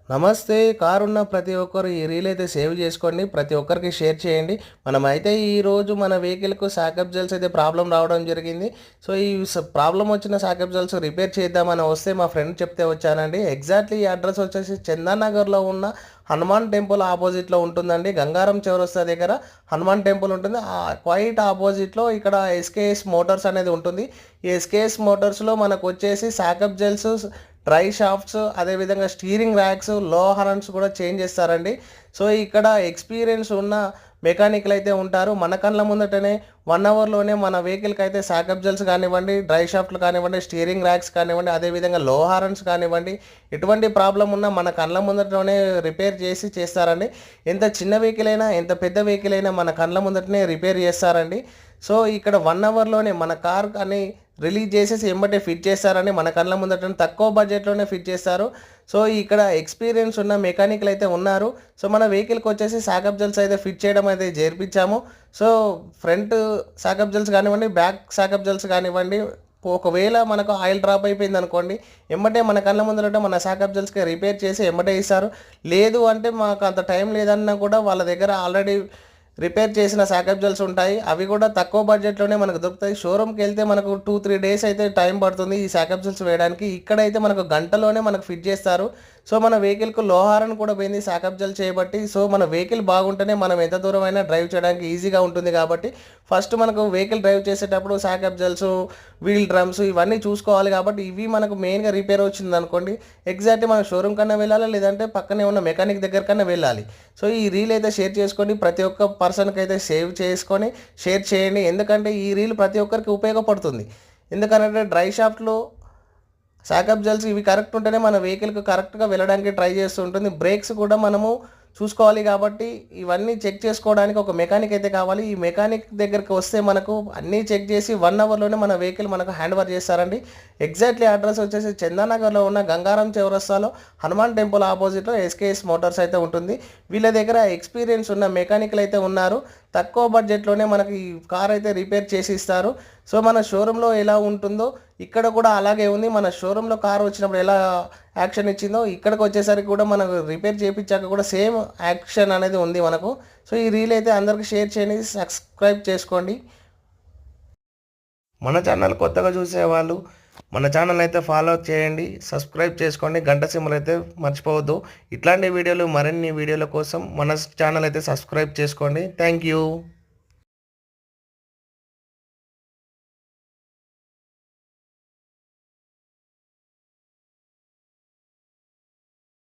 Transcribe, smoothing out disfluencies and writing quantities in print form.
నమస్తే. కారున్న ప్రతి ఒక్కరు ఈ రీల్ అయితే సేవ్ చేసుకోండి. ప్రతి ఒక్కరికి షేర్ చేయండి. మనమైతే ఈరోజు మన వెహికల్‌కు సాకప్ జెల్స్ అయితే ప్రాబ్లమ్ రావడం జరిగింది. సో, ఈ ప్రాబ్లమ్ వచ్చిన సాకప్ జెల్స్ రిపేర్ చేద్దామని వస్తే మా ఫ్రెండ్ చెప్తే వచ్చానండి. ఎగ్జాక్ట్‌లీ ఈ అడ్రస్ వచ్చేసి చందన్ నగర్‌లో ఉన్న హనుమాన్ టెంపుల్ ఆపోజిట్‌లో ఉంటుందండి. గంగారం చౌరస్తా దగ్గర హనుమాన్ టెంపుల్ ఉంటుంది. క్వైట్ ఆపోజిట్‌లో ఇక్కడ ఎస్కేఎస్ మోటార్స్ అనేది ఉంటుంది. ఈ ఎస్కేఎస్ మోటార్స్‌లో మనకొచ్చేసి సాకప్ జెల్స్, డ్రై షాఫ్ట్స్, అదేవిధంగా స్టీరింగ్ ర్యాక్స్, లో హార్న్స్ కూడా చేంజ్ చేస్తారండి. సో, ఇక్కడ ఎక్స్పీరియన్స్ ఉన్న మెకానిక్లు అయితే ఉంటారు. మన కళ్ళ ముందటనే 1 అవర్‌లోనే మన వెహికల్‌కి అయితే సాకప్ జెల్స్ కానివ్వండి, డ్రై షాఫ్ట్లు కానివ్వండి, స్టీరింగ్ ర్యాక్స్ కానివ్వండి, అదేవిధంగా లో హార్న్స్ కానివ్వండి, ఎటువంటి ప్రాబ్లమ్ ఉన్నా మన కళ్ళ ముందటనే రిపేర్ చేసి చేస్తారండి. ఎంత చిన్న వెహికల్ అయినా, ఎంత పెద్ద వెహికల్ అయినా మన కళ్ళ ముందటనే రిపేర్ చేస్తారండి. సో, ఇక్కడ 1 అవర్‌లోనే మన కార్ అని రిలీజ్ చేసేసి ఎమ్మటే ఫిట్ చేస్తారని మన కళ్ళ ముందట తక్కువ బడ్జెట్లోనే ఫిట్ చేస్తారు. సో, ఇక్కడ ఎక్స్పీరియన్స్ ఉన్న మెకానిక్లు అయితే ఉన్నారు. సో, మన వెహికల్కి వచ్చేసి సాకప్ జెల్స్ అయితే ఫిట్ చేయడం అయితే జరిపించాము. సో, ఫ్రంట్ సాకప్ జెల్స్ కానివ్వండి, బ్యాక్ సాకప్ జెల్స్ కానివ్వండి, ఒకవేళ మనకు ఆయిల్ డ్రాప్ అయిపోయింది అనుకోండి, ఎమ్మటే మన కళ్ళ ముందర మన సాకప్ జెల్స్కి రిపేర్ చేసి ఎమ్మటే ఇస్తారు. లేదు అంటే మాకు అంత టైం లేదన్నా కూడా వాళ్ళ దగ్గర ఆల్రెడీ రిపేర్ చేసిన సాకప్ జెల్స్ ఉంటాయి. అవి కూడా తక్కువ బడ్జెట్లోనే మనకు దొరుకుతాయి. షోరూమ్కి వెళ్తే మనకు 2-3 డేస్ అయితే టైం పడుతుంది ఈ సాకప్ జెల్స్ వేయడానికి. ఇక్కడైతే మనకు గంటలోనే మనకు ఫిట్ చేస్తారు. సో, మన వెహికల్‌కు లో హారన్ కూడా పోయింది సాకప్ జెల్ చేయబట్టి. సో, మన వెహికల్ బాగుంటేనే మనం ఎంత దూరమైనా డ్రైవ్ చేయడానికి ఈజీగా ఉంటుంది కాబట్టి ఫస్ట్ మనకు వెహికల్ డ్రైవ్ చేసేటప్పుడు సాకప్ జెల్స్, వీల్ డ్రమ్స్ ఇవన్నీ చూసుకోవాలి కాబట్టి ఇవి మనకు మెయిన్‌గా రిపేర్ వచ్చిందనుకోండి, ఎగ్జాక్ట్‌లీ మనం షోరూమ్ కన్నా వెళ్ళాలి, లేదంటే పక్కనే ఉన్న మెకానిక్ దగ్గర కన్నా వెళ్ళాలి. సో, ఈ రీల్ అయితే షేర్ చేసుకోండి. ప్రతి ఒక్క పర్సన్‌కి అయితే సేవ్ చేసుకొని షేర్ చేయండి. ఎందుకంటే ఈ రీల్ ప్రతి ఒక్కరికి ఉపయోగపడుతుంది. ఎందుకనంటే డ్రై షాఫ్ట్‌లో సాకప్ జెల్స్ ఇవి కరెక్ట్ ఉంటేనే మన వెహికల్‌కి కరెక్ట్‌గా వెళ్ళడానికి ట్రై చేస్తూ ఉంటుంది. బ్రేక్స్ కూడా మనము చూసుకోవాలి కాబట్టి ఇవన్నీ చెక్ చేసుకోవడానికి ఒక మెకానిక్ అయితే కావాలి. ఈ మెకానిక్ దగ్గరికి వస్తే మనకు అన్నీ చెక్ చేసి 1 అవర్‌లోనే మన వెహికల్ మనకు హ్యాండ్ ఓవర్ చేస్తారండి. ఎగ్జాక్ట్‌లీ అడ్రస్ వచ్చేసి చందానగర్‌లో ఉన్న గంగారం చౌరస్తాలో హనుమాన్ టెంపుల్ ఆపోజిట్‌లో ఎస్కేఎస్ మోటార్స్ అయితే ఉంటుంది. వీళ్ళ దగ్గర ఎక్స్పీరియన్స్ ఉన్న మెకానిక్లు అయితే ఉన్నారు. తక్కువ బడ్జెట్లోనే మనకి ఈ కార్ అయితే రిపేర్ చేసి ఇస్తారు. సో, మన షోరూంలో ఎలా ఉంటుందో ఇక్కడ కూడా అలాగే ఉంది. మన షోరూంలో కార్ వచ్చినప్పుడు ఎలా యాక్షన్ ఇచ్చిందో ఇక్కడికి వచ్చేసరికి కూడా మనకు రిపేర్ చేయించాక కూడా సేమ్ యాక్షన్ అనేది ఉంది మనకు. సో, ఈ రీల్ అయితే అందరికీ షేర్ చేయండి, సబ్స్క్రైబ్ చేసుకోండి. మన ఛానల్ కొత్తగా చూసేవాళ్ళు మన ఛానల్ అయితే ఫాలో చేయండి, సబ్స్క్రైబ్ చేసుకోండి, గంట సింబల్ అయితే మర్చిపోవద్దు. ఇట్లాంటి వీడియోలు మరిన్ని వీడియోల కోసం మన ఛానల్ అయితే సబ్స్క్రైబ్ చేసుకోండి. Thank you.